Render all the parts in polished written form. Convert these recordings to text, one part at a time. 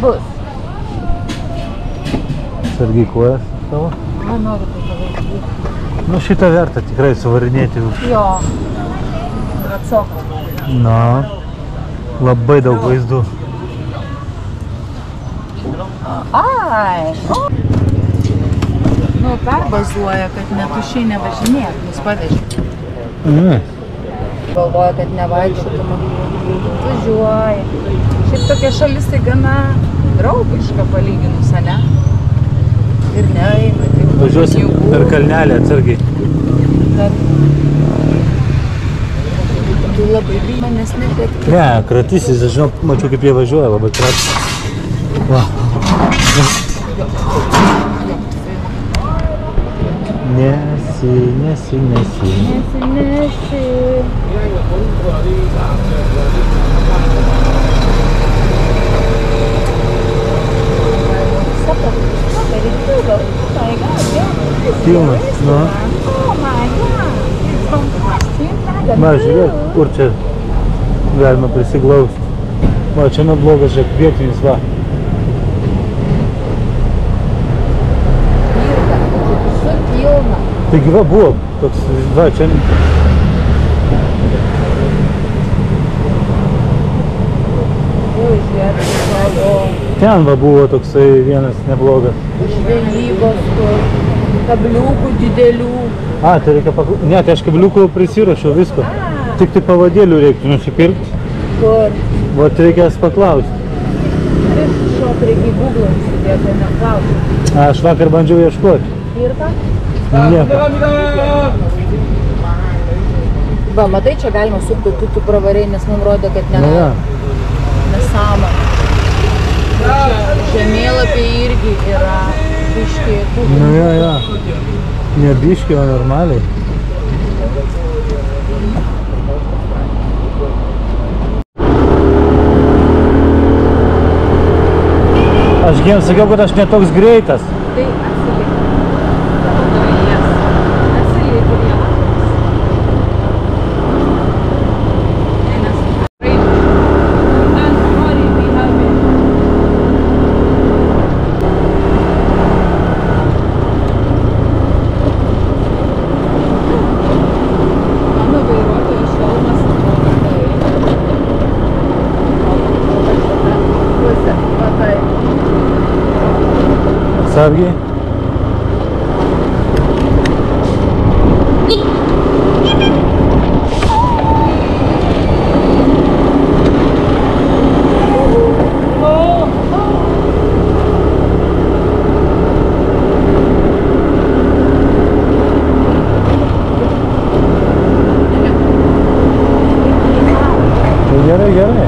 Bus. Sargiai kojas tavo? Man noriu tai palaikyti. Nu šitą verta tikrai suvarinėti. Jo. Atsoko. Na, labai daug vaizdų. Ai. Nu, perbazuoja, kad netušiai nevažinėt, mus pavežė. Galvoja, kad nevaikščiotum. Važiuoja. Šiaip tokia šalis tai gana draugiška palyginus, ne? Ir neina. Važiuosim per kalnelį atsargiai. Tu labai bijai manęs netekti. Ne, kratysis, aš žinau, mačiau kaip jie važiuoja, labai kratysis. Va. Nesi. Filmas, nu. Va, žiūrėk, kur čia galima prisiglausti. Va, čia neblogas, žiūrėk, vietinis, va. Taigi va, buvo toks, va, čia... Ten va buvo toksai vienas neblogas. Žvejybos, kabliukų didelių. A, tai reikia paklausyti. Ne, tai aš kabliukų prisirašiau visko. Tik tai pavadėlių reiktų nusipirkti. Kur? Va, reikės paklausti. Šok reikia į Google įsidėti, neklausti. Aš vakar bandžiau ieškoti. Ir ką? Nieko. Va, matai, čia galima sukti, tu pravariai, nes mums rodė, kad nesąmonė. Žemėlapiai irgi yra biški. Nu, jo. Ne biški, o normaliai. Aš jiems sakiau, kad aš netoks greitas. Tai atsilik. Atsilik ir jie. Sargiai. Gerai.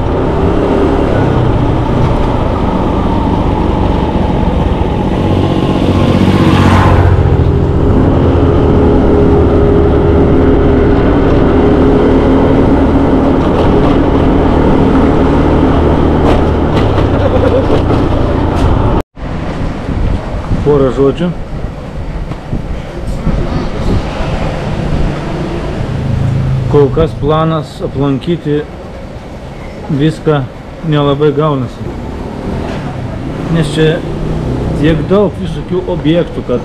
Porą žodžių. Kol kas planas aplankyti viską nelabai gaunasi. Nes čia tiek daug visokių objektų, kad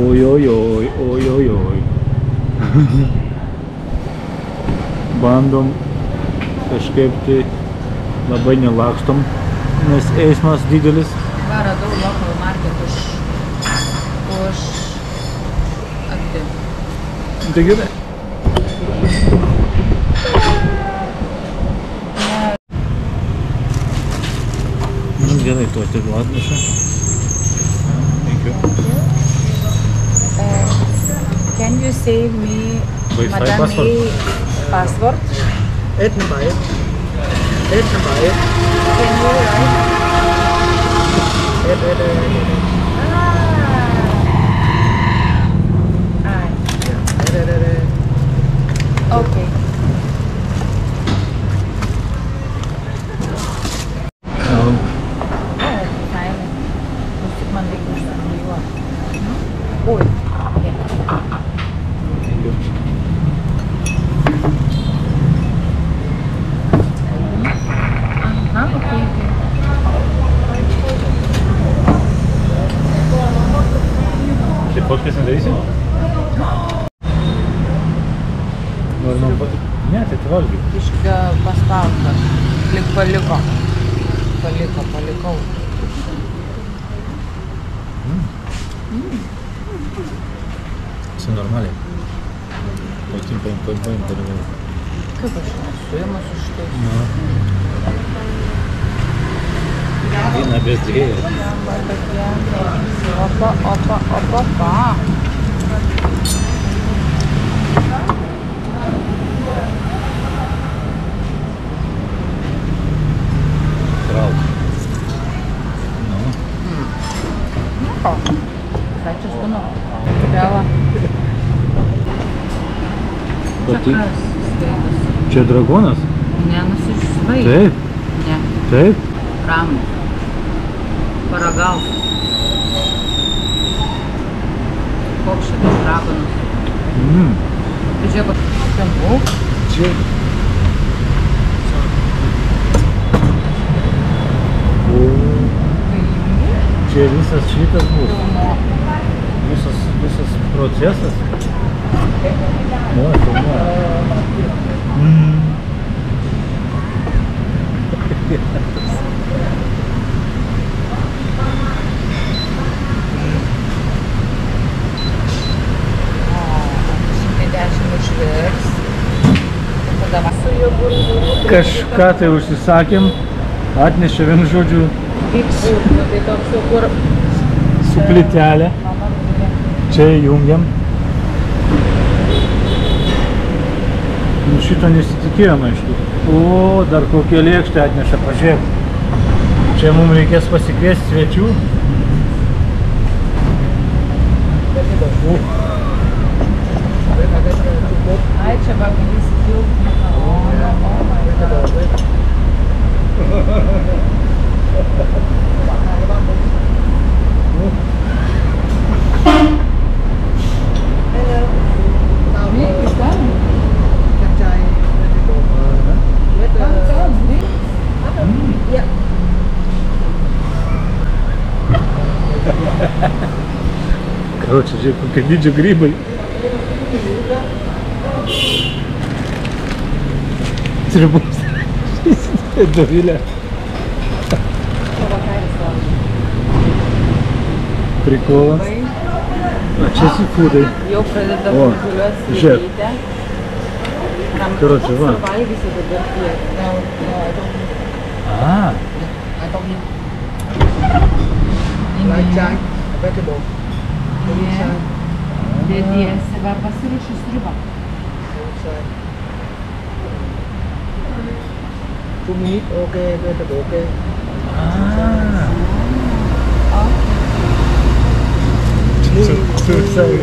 ojojoj. Bandom kažkaip tai labai nelakstom, nes eismas didelis. Va, radau local market už akti. Tai gerai. Nu gerai, tu atidu atneša. Thank you. Can you save me Wi-Fi Madame password? A password? Edna Bayer. Can you write? Okay. Fotkės nedarysi? Nori man Ne, tai tu valgai. Iškia paspaustas. Lik paliko. Palikau. Все normaliai. Paim. Kaip aš nesuėmas už tai? Vyna bez dviejų. Opa. Trauk. Ką čia skanu? Vėla. Čia dragonas? Ne, nusisvai. Taip. Ne. Taip. Ramu. Paragauk. Koks šitas dragonas? Žiūrėk, ten buvau. Čia. Čia visas šitas bus. Visas procesas. Filmuoja. Kažką tai užsisakėm, atnešė vienu žodžiu su plytelė. Čia jungiam. Šito nesitikėjom, aišku. O, dar kokią lėkštę atneša, pažiūrėk. Čia mums reikės pasikviesti svečių. Ai, čia pagalys tilpti. Короче, žiūrėk, kokie didžio grybai. Sriubus. Dovilė. Prikolas. A čia seafoodai. Jau pradeda kurkuliuoti žiūrėk. Короче, va. Valgysi dabar tiek. Vegetable. Dėdėsi, va pasiruošiu sriubą. 2 minutes, okay, vegetable, okay.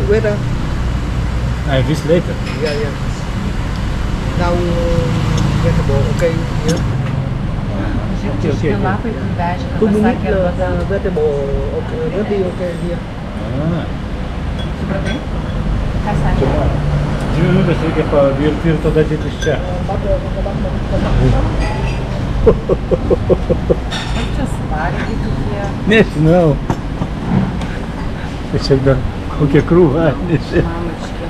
Wait up. This later. Yeah. Now vegetable, okay. Yeah. Žiūrėk, šitie lapai privežė, 2 kad minutes, pasakė arba... vegetable, okay, ready, okay, here. Supratai? Ką sakė? 2 minutės reikia pavirti ir tada dėtis čia. Kaip čia svargiai tokie? Nežinau. Tai čia dar kokia krūva atnešė. Mamački.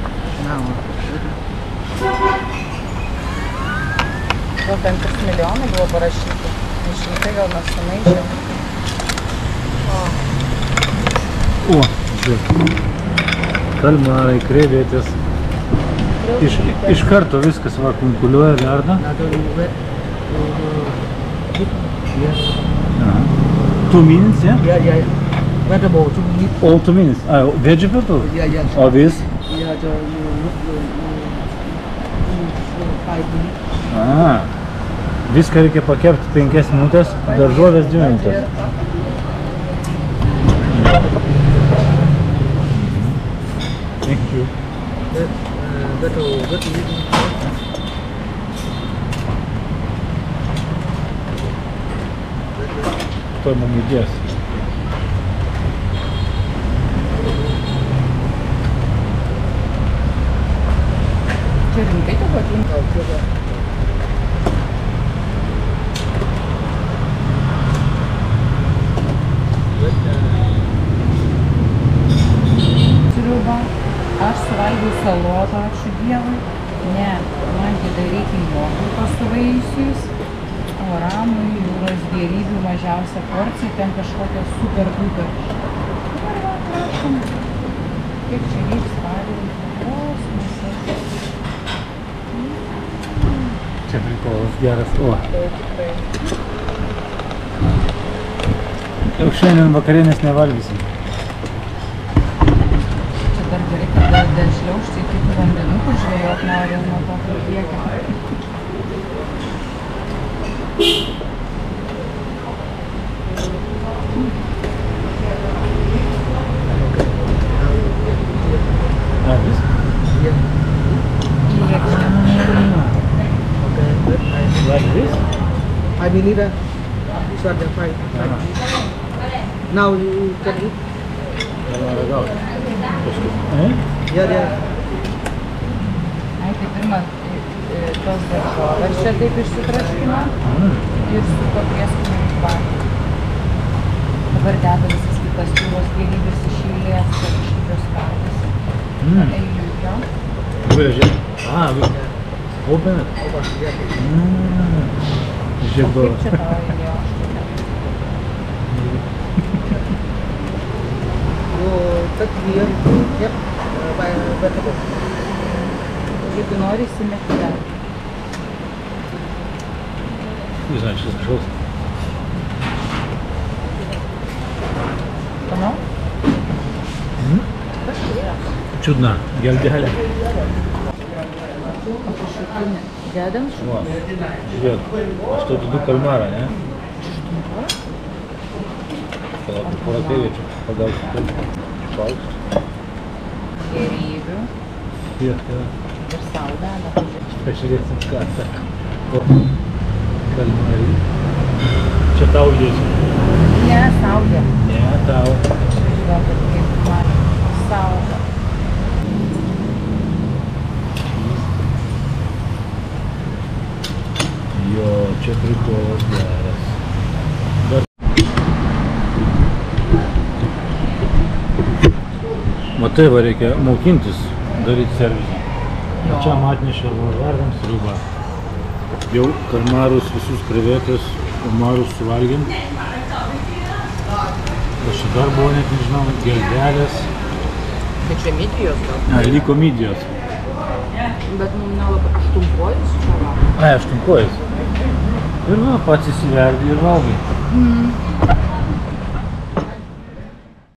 Gal ten 3 milijonai buvo parašyti. Šimtai gal nesunaišė. O, žiūrėk. Kalmarai, krevetės. Iš karto viskas va kunkuliuoja, verda. 2 minutes, yeah? Yeah. Vegetable, 2 minutes. All 2 minutes. Vegetable? Yeah. Or this? Yeah, so you look 5 minutes. Viską reikia pakepti 5 minutės, daržovės 2 minutės. Thank you. Tuoj mum įdės. Čia rimtai tu patinka? Sriuba gramų jūros gėrybių mažiausia porcija, ten kažkokia super duper. Kiek čia vyks pavyzdžiui? Čia prikolas geras. O. Tikrai. Jau šiandien vakarienės nevalgysim. Čia dar gerai, kad dėl šliaužti iki tų vandenų, kur žvejot nori nuo to kiekio. Vis? Yeah. Okay, good. Like this? I believe that. These are the five. Now you can eat. Yeah, yeah. Ai, tai pirma, tos daržovės čia taip išsitraškina ir su to prieskoniu kvapu. Dabar deda visas kitas jūros gėrybės iš eilės, kad kažkokios patys. Eiliukio. Where is it? Ah, open it. O kaip čia tavo eilė? You cut here. Yep. By vegetable. Jeigu nori, įsimeti dar. Не знаю, что зашел. Manau? Чудно. Гельдяля. Pašutinė. Dedam šuo. Žiūrėk, aš tau du kalmarą, ne? Palauk, porą pėviečių pagausiu taip. Šalks. Gėrybių. Ir sau deda. pažiūrėsim, ką sako. Kalmarį. Čia tau dėsiu. Ne, saulė. Ne, tau. Žiūrėkit, kaip man saulė. Jo, čia prikolas geras. Matai, va reikia mokintis daryti servisą. Čia atnešė verdam sriubą. Jau kalmarus visus krevetės, kalmarus suvalgėm. O čia dar buvo net nežinau, geldelės. Tai čia midijos gal? Liko midijos. Bet mums nelabai aštunkojus čia va. Aštunkojus. Ir va, pats įsiverdi ir valgai.